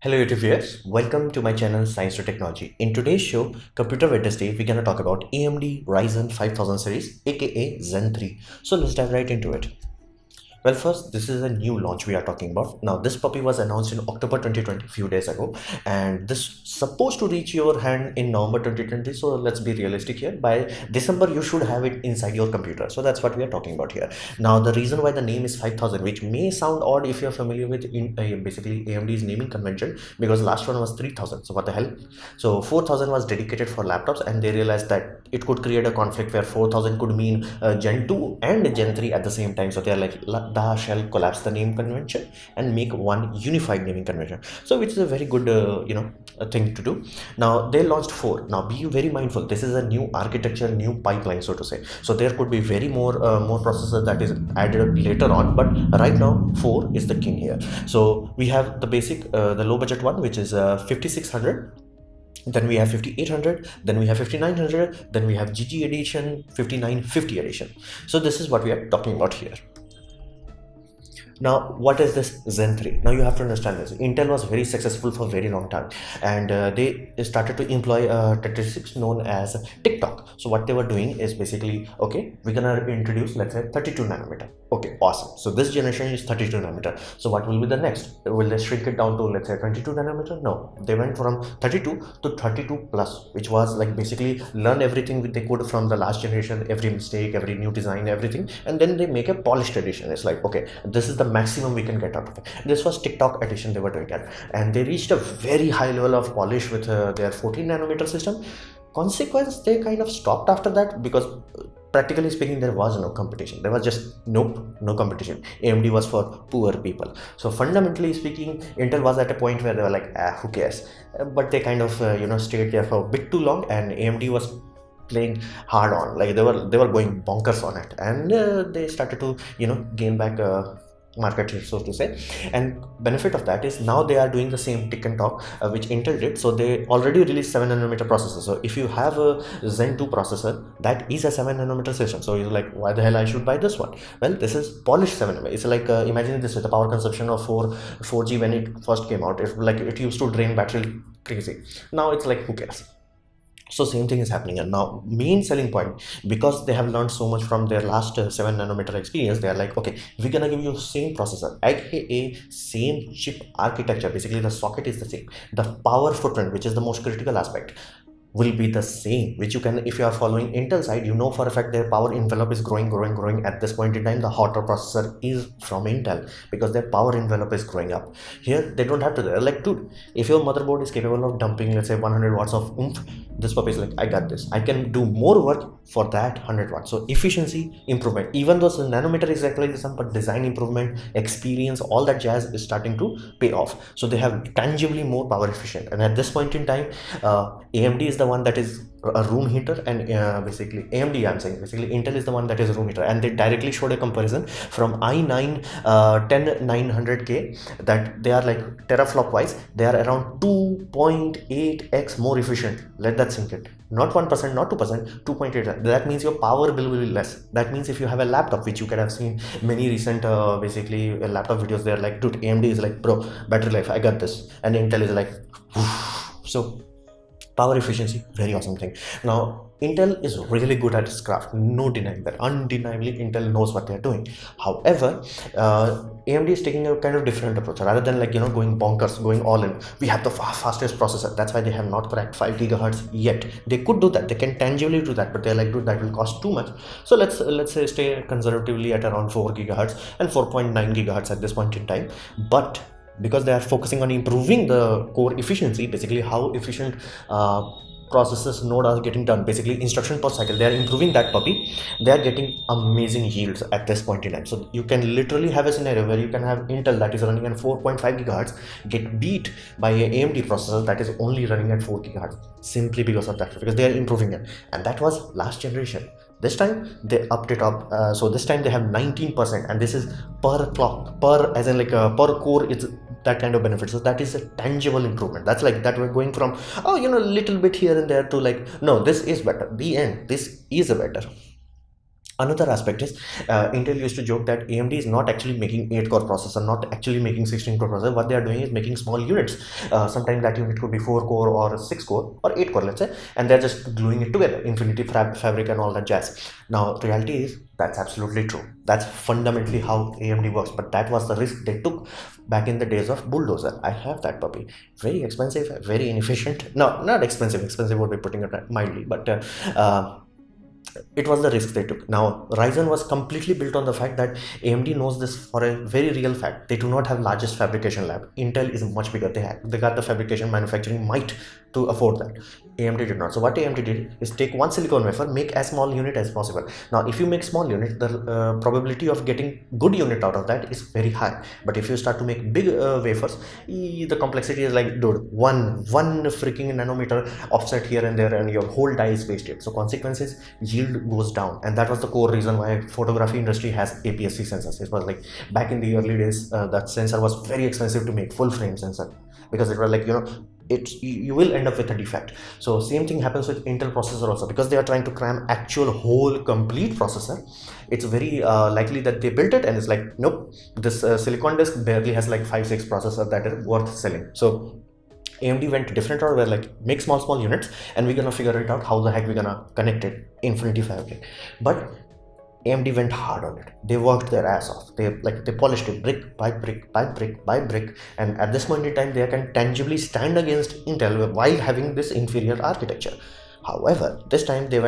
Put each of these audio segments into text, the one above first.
Hello YouTube viewers, welcome to my channel Science to Technology. In today's show, Computer Wednesday, we're gonna talk about AMD Ryzen 5000 series, aka Zen 3. So let's dive right into it. Well, first, this is a new launch we are talking about. Now, this puppy was announced in October 2020, few days ago, and this supposed to reach your hand in November 2020. So let's be realistic here. By December, you should have it inside your computer. So that's what we are talking about here. Now, the reason why the name is 5000, which may sound odd if you're familiar with basically AMD's naming convention, because the last one was 3000. So what the hell? So 4000 was dedicated for laptops, and they realized that it could create a conflict where 4000 could mean Gen 2 and Gen 3 at the same time. So they're like, shall collapse the name convention and make one unified naming convention. So which is a very good thing to do. Now they launched 4. Now be very mindful, this is a new architecture, new pipeline, so to say. So there could be very more processor that is added later on, but right now 4 is the king here. So we have the basic the low budget one, which is 5600. Then we have 5800, then we have 5900, then we have GG edition, 5950 edition. So this is what we are talking about here. Now, what is this Zen 3? Now you have to understand this. Intel was very successful for a very long time, and they started to employ statistics known as TikTok. So what they were doing is basically, okay, we're gonna introduce, let's say, 32 nanometer. Okay, awesome. So this generation is 32 nanometer. So what will be the next? Will they shrink it down to, let's say, 22 nanometer? No, they went from 32 to 32 plus, which was like basically learn everything they could from the last generation, every mistake, every new design, everything, and then they make a polished edition. It's like, okay, this is the maximum we can get out of it. This was TikTok edition they were doing it, and they reached a very high level of polish with their 14 nanometer system. Consequence, they kind of stopped after that because practically speaking there was no competition. There was just no competition. AMD was for poor people. So fundamentally speaking, Intel was at a point where they were like, who cares, but they kind of stayed there for a bit too long, and AMD was playing hard on, like they were going bonkers on it, and they started to gain back market share, so to say. And benefit of that is now they are doing the same tick and talk which Intel did. So they already released 7 nanometer processor. So if you have a Zen 2 processor, that is a 7 nanometer system. So you're like, why the hell I should buy this one? Well, this is polished 7 nanometer. It's like imagine this with the power consumption of 4G when it first came out. It used to drain battery crazy. Now it's like, who cares? So same thing is happening. And now main selling point, because they have learned so much from their last 7 nanometer experience, they are like, okay, we're gonna give you same processor, aka same chip architecture. Basically the socket is the same, the power footprint, which is the most critical aspect, will be the same, which you can, if you are following Intel side, you know for a fact their power envelope is growing at this point in time. The hotter processor is from Intel because their power envelope is growing up. Here they don't have to. They're like, dude, if your motherboard is capable of dumping, let's say 100 watts of oomph, this puppy is like, I got this, I can do more work for that 100 watts. So efficiency improvement, even though the nanometer is exactly the same, but design improvement, experience, all that jazz is starting to pay off. So they have tangibly more power efficient, and at this point in time, AMD is the one that is a room heater, and basically AMD, I'm saying basically Intel is the one that is a room heater. And they directly showed a comparison from i9 10900K, that they are like teraflop wise, they are around 2.8x more efficient. Let that sink in. Not 1%, not 2%, 2.8. That means your power bill will be less. That means if you have a laptop, which you could have seen many recent basically laptop videos, they're like, dude, AMD is like, bro, battery life, I got this, and Intel is like, whoosh. So power efficiency, very awesome thing. Now Intel is really good at its craft, no denying that. Undeniably Intel knows what they're doing. However, AMD is taking a kind of different approach. Rather than like going bonkers, going all in, we have the fastest processor. That's why they have not cracked 5 gigahertz yet. They could do that, they can tangibly do that, but they're like, dude, that will cost too much. So let's say stay conservatively at around 4 gigahertz and 4.9 gigahertz at this point in time. But because they are focusing on improving the core efficiency, basically how efficient processes node are getting done, basically instruction per cycle, they are improving that puppy. They are getting amazing yields at this point in time. So you can literally have a scenario where you can have Intel that is running at 4.5 gigahertz get beat by a AMD processor that is only running at 4 gigahertz, simply because of that, because they are improving it. And that was last generation. This time they upped it up. So this time they have 19%, and this is per clock, per as in like per core. It's that kind of benefit. So that is a tangible improvement. That's like that we're going from little bit here and there to like, no, this is better. The end, this is a better. Another aspect is Intel used to joke that AMD is not actually making 8 core processor, not actually making 16 core processor. What they are doing is making small units. Sometimes that unit could be 4 core or 6 core or 8 core, let's say, and they're just gluing it together, infinity fabric and all that jazz. Now, reality is that's absolutely true. That's fundamentally how AMD works, but that was the risk they took back in the days of Bulldozer. I have that puppy. Very expensive, very inefficient. No, not expensive. Expensive would be putting it mildly, but it was the risk they took. Now, Ryzen was completely built on the fact that AMD knows this for a very real fact. They do not have largest fabrication lab. Intel is much bigger. They got the fabrication manufacturing might to afford that. AMD did not. So what AMD did is take one silicon wafer, make as small unit as possible. Now, if you make small unit, the probability of getting good unit out of that is very high. But if you start to make big wafers, the complexity is like, dude, one freaking nanometer offset here and there, and your whole die is wasted. So consequences, yield goes down, and that was the core reason why photography industry has APS-C sensors. It was like back in the early days, that sensor was very expensive to make, full frame sensor, because it was like, you will end up with a defect. So same thing happens with Intel processor also, because they are trying to cram actual whole complete processor. It's very likely that they built it and it's like, nope, this silicon disk barely has like 5-6 processor that are worth selling. So AMD went different route, where like make small units and we're gonna figure it out how the heck we're gonna connect it, infinity fabric. But AMD went hard on it. They worked their ass off. They polished it brick by brick by brick by brick, and at this point in time they can tangibly stand against Intel while having this inferior architecture. However, this time they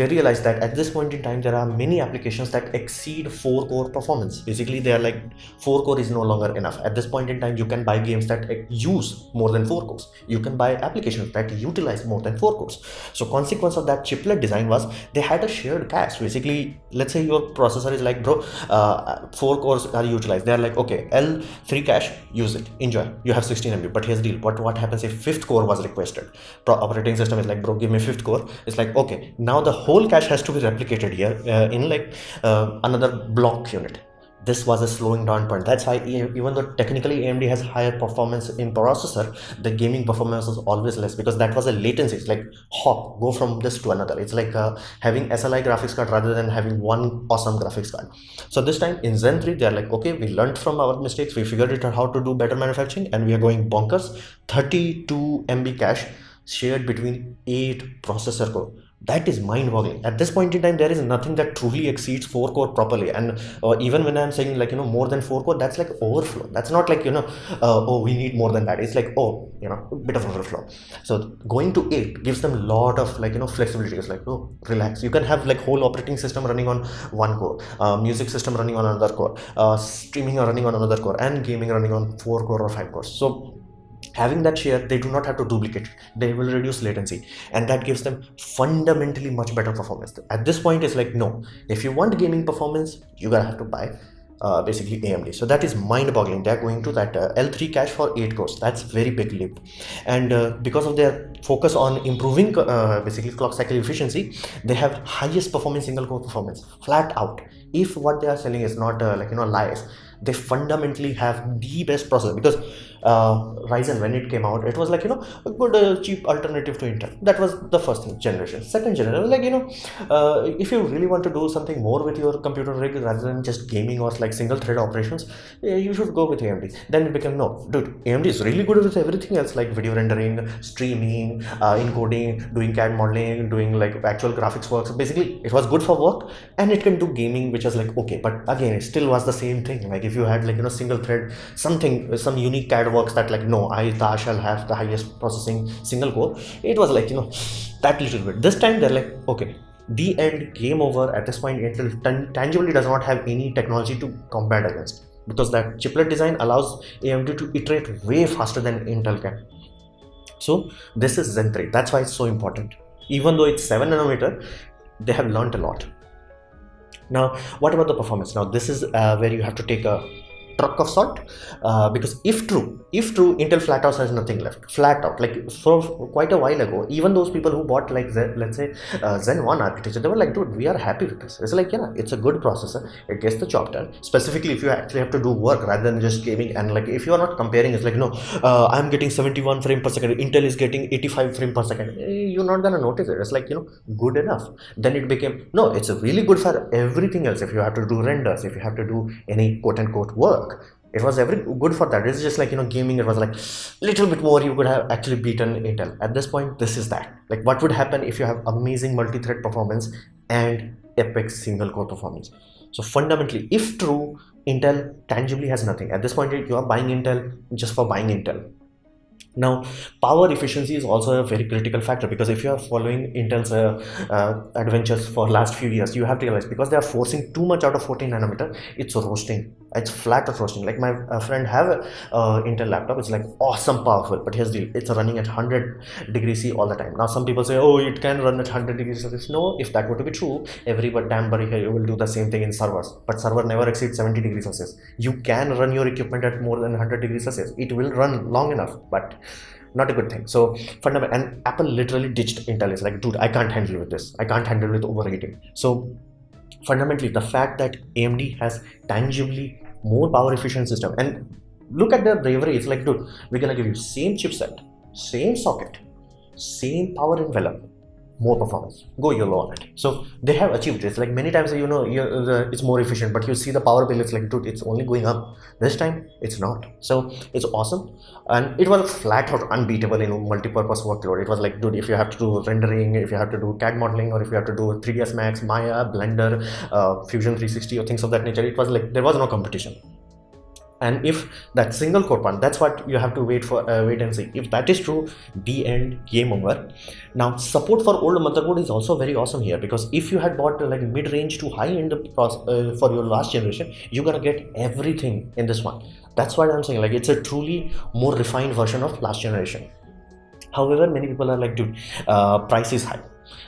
realized that at this point in time there are many applications that exceed 4-core performance. Basically, they are like 4-core is no longer enough. At this point in time, you can buy games that use more than 4 cores. You can buy applications that utilize more than 4 cores. So consequence of that chiplet design was they had a shared cache. Basically, let's say your processor is like, bro, 4 cores are utilized. They are like, okay, L3 cache, use it, enjoy. You have 16 MB. But here's the deal. What happens if 5th core was requested? Operating system is like, bro, give me 5th core. It's like, okay, now the whole cache has to be replicated here in like another block unit. This was a slowing down point. That's why even though technically AMD has higher performance in processor, the gaming performance was always less, because that was a latency. It's like hop, go from this to another. It's like having SLI graphics card rather than having one awesome graphics card. So this time in Zen 3, they're like, okay, we learned from our mistakes, we figured it out how to do better manufacturing, and we are going bonkers. 32 MB cache shared between 8 processor core. That is mind-boggling. At this point in time, there is nothing that truly exceeds 4 core properly. And even when I'm saying like, more than 4 core, that's like overflow. That's not like, oh, we need more than that. It's like, oh, a bit of overflow. So going to 8 gives them a lot of like, flexibility. It's like, oh, relax. You can have like whole operating system running on 1 core, music system running on another core, streaming running on another core, and gaming running on 4 core or 5 cores. So having that share, they do not have to duplicate it. They will reduce latency, and that gives them fundamentally much better performance. At this point, it's like, no, if you want gaming performance, you're gonna have to buy basically AMD. So that is mind-boggling. They're going to that L3 cache for 8 cores. That's very big leap, and because of their focus on improving basically clock cycle efficiency, they have highest performing single core performance flat out. If what they are selling is not lies, they fundamentally have the best processor, because Ryzen, when it came out, it was like a good cheap alternative to Intel. That was the first generation. Second generation, like if you really want to do something more with your computer rig rather than just gaming or like single thread operations, you should go with AMD. Then it became, no, dude, AMD is really good with everything else, like video rendering, streaming, encoding, doing CAD modeling, doing like actual graphics works. Basically, it was good for work, and it can do gaming, which was like okay. But again, it still was the same thing. Like if you had like single thread something, some unique CAD works that like, no, I shall have the highest processing single core, it was like that little bit. This time they're like, okay, the end, game over. At this point, Intel tangibly does not have any technology to combat against, because that chiplet design allows AMD to iterate way faster than Intel can. So this is Zen 3. That's why it's so important. Even though it's 7 nanometer, they have learned a lot. Now, what about the performance? Now, this is where you have to take a truck of salt, because if true, Intel flat out has nothing left, flat out. Like for quite a while ago, even those people who bought like let's say Zen 1 architecture, they were like, dude, we are happy with this. It's like, yeah, it's a good processor, it gets the job done, specifically if you actually have to do work rather than just gaming. And like if you are not comparing, it's like, no, I'm getting 71 frame per second, Intel is getting 85 frame per second, you're not gonna notice it. It's like, good enough. Then it became, no, it's really good for everything else. If you have to do renders, if you have to do any quote unquote work, it was every good for that. It's just like, gaming, it was like little bit more, you could have actually beaten Intel. At this point, this is that. Like what would happen if you have amazing multi-thread performance and epic single core performance? So fundamentally, if true, Intel tangibly has nothing. At this point, you are buying Intel just for buying Intel. Now, power efficiency is also a very critical factor, because if you are following Intel's adventures for last few years, you have to realize, because they are forcing too much out of 14 nanometer, it's roasting. It's flat out roasting. Like my friend have a Intel laptop, it's like awesome powerful, but here's the deal, it's running at 100 degrees C all the time. Now some people say, oh, it can run at 100 degrees Celsius. No, if that were to be true, every damn buddy here, you will do the same thing in servers, but server never exceeds 70 degrees Celsius. You can run your equipment at more than 100 degrees Celsius. It will run long enough, but not a good thing. So fundamental, and Apple literally ditched Intel. It's like, dude, I can't handle with this. I can't handle with overheating. So fundamentally, the fact that AMD has tangibly more power efficient system, and look at their bravery. It's like, dude, we're gonna give you same chipset, same socket, same power envelope, more performance, go YOLO on it. So they have achieved it. It's like many times, it's more efficient, but you see the power bill, it's like, dude, it's only going up. This time it's not. So it's awesome, and it was flat out unbeatable in multi-purpose workload. It was like, dude, if you have to do rendering, if you have to do CAD modeling, or if you have to do 3ds Max, Maya, Blender, Fusion 360, or things of that nature, it was like there was no competition. And if that single core one, that's what you have to wait and see. If that is true, the end, game over. Now support for old motherboard is also very awesome here, because if you had bought like mid-range to high-end for your last generation, you're gonna get everything in this one. That's what I'm saying. Like it's a truly more refined version of last generation. However, many people are like, dude, price is high.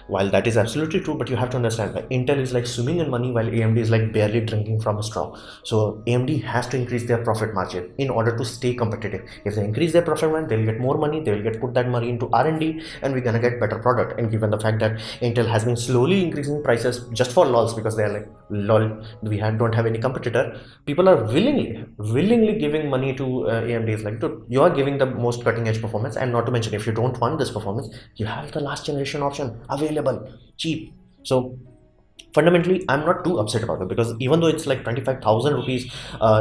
While that is absolutely true, but you have to understand that Intel is like swimming in money, while AMD is like barely drinking from a straw. So AMD has to increase their profit margin in order to stay competitive. If they increase their profit margin, they'll get more money, they will get put that money into R&D, and we're gonna get better product. And given the fact that Intel has been slowly increasing prices just for lols, because they're like, lol, we don't have any competitor, people are willingly giving money to AMD. Is like, dude, you are giving the most cutting edge performance, and not to mention, if you don't want this performance, you have the last generation option available, cheap. So fundamentally, I'm not too upset about it, because even though it's like 25,000 rupees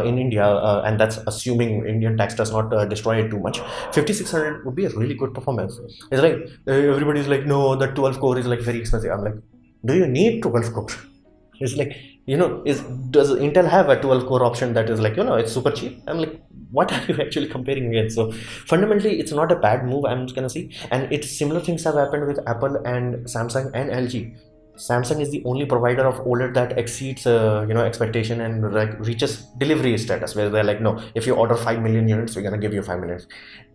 in India, and that's assuming Indian tax does not destroy it too much, 5600 would be a really good performance. It's like everybody's like, no, the 12 core is like very expensive. I'm like, do you need 12 core? It's like, does Intel have a 12 core option that is like, it's super cheap? I'm like, what are you actually comparing against? So fundamentally, it's not a bad move, I'm just gonna see. And it's similar things have happened with Apple and Samsung and LG. Samsung is the only provider of OLED that exceeds expectation and like reaches delivery status, where they're like, no, if you order 5 million units, we're gonna give you 5 million.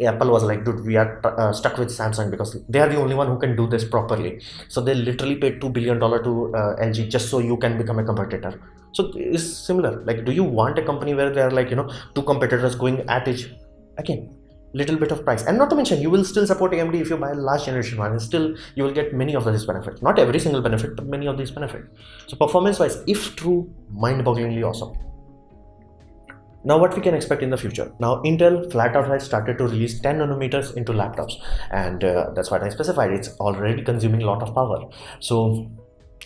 Apple was like, dude, we are stuck with Samsung because they are the only one who can do this properly. So they literally paid $2 billion to LG just so you can become a competitor. So it's similar. Like, do you want a company where they are like, two competitors going at each again? Little bit of price, and not to mention, you will still support AMD if you buy a last generation one, and still you will get many of these benefits. Not every single benefit, but many of these benefits. So performance wise, if true, mind-bogglingly awesome. Now what we can expect in the future? Now Intel flat out has started to release 10 nanometers into laptops, and that's what I specified. It's already consuming a lot of power. So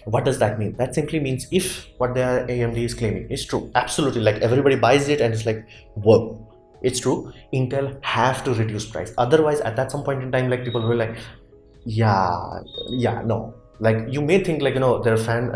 what does that mean? That simply means if what their AMD is claiming is true, absolutely, like everybody buys it and it's like, whoa, it's true, Intel have to reduce price. Otherwise, at some point in time, like people will like, no. Like you may think like, their fan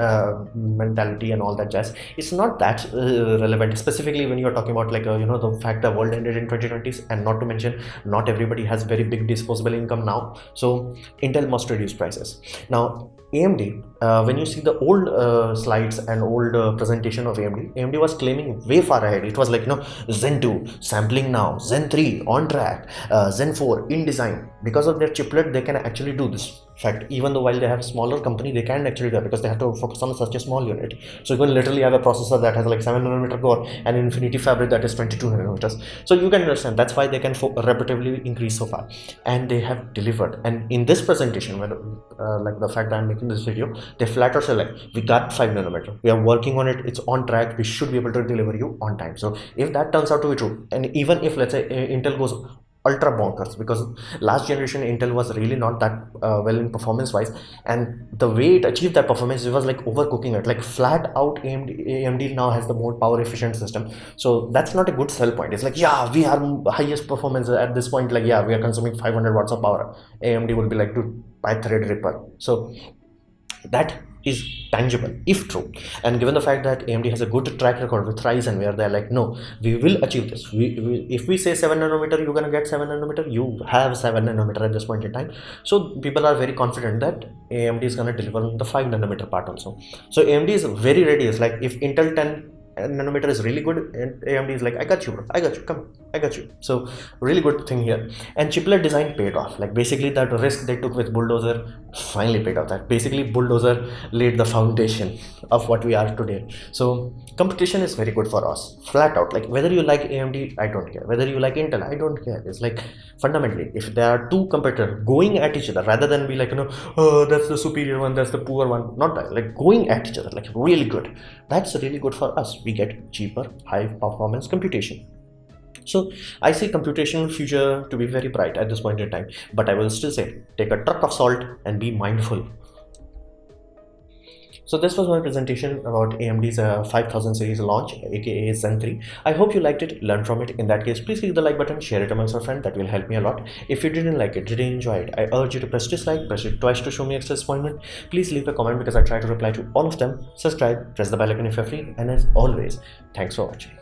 mentality and all that jazz. It's not that relevant, specifically when you are talking about like, the fact the world ended in 2020s, and not to mention, not everybody has very big disposable income now. So Intel must reduce prices. Now AMD, when you see the old slides and old presentation of AMD was claiming way far ahead. It was like, Zen 2 sampling now, Zen 3 on track, Zen 4 in design. Because of their chiplet, they can actually do this fact, even though while they have a smaller company, they can actually do it because they have to focus on such a small unit. So you can literally have a processor that has like 7nm core and Infinity Fabric that is 22nm. So you can understand that's why they can repetitively increase so far, and they have delivered. And in this presentation, when like the fact that I'm making this video, they flat out say like, we got 5nm, we are working on it, it's on track, we should be able to deliver you on time. So if that turns out to be true, and even if let's say Intel goes ultra bonkers, because last generation Intel was really not that well in performance wise, and the way it achieved that performance, it was like overcooking it, like flat out. AMD now has the more power efficient system, so that's not a good sell point. It's like, yeah, we are highest performance at this point, like, yeah, we are consuming 500 watts of power. AMD will be like, dude, buy Threadripper. So that is tangible if true, and given the fact that AMD has a good track record with Ryzen, where they're like, no, we will achieve this. If we say 7nm, you're gonna get 7nm, you have 7nm at this point in time. So people are very confident that AMD is gonna deliver the 5nm part also. So AMD is very ready. It's like, if Intel 10nm is really good, and AMD is like, I got you, bro, I got you, come, I got you. So really good thing here. And chiplet design paid off. Like basically that risk they took with Bulldozer finally paid off. That basically Bulldozer laid the foundation of what we are today. So competition is very good for us, flat out. Like whether you like AMD, I don't care, whether you like Intel, I don't care. It's like, fundamentally, if there are two competitors going at each other, rather than be like, oh, that's the superior one, that's the poor one, not that, like going at each other, like really good, that's really good for us. We get cheaper, high performance computation. So I see computational future to be very bright at this point in time, but I will still say, take a truck of salt and be mindful. So this was my presentation about AMD's 5000 series launch, aka Zen 3. I hope you liked it, learned from it. In that case, please click the like button, share it amongst your friends, that will help me a lot. If you didn't like it, didn't enjoy it, I urge you to press dislike, press it twice to show me extra disappointment. Please leave a comment because I try to reply to all of them. Subscribe, press the bell icon if you're free, and as always, thanks for watching.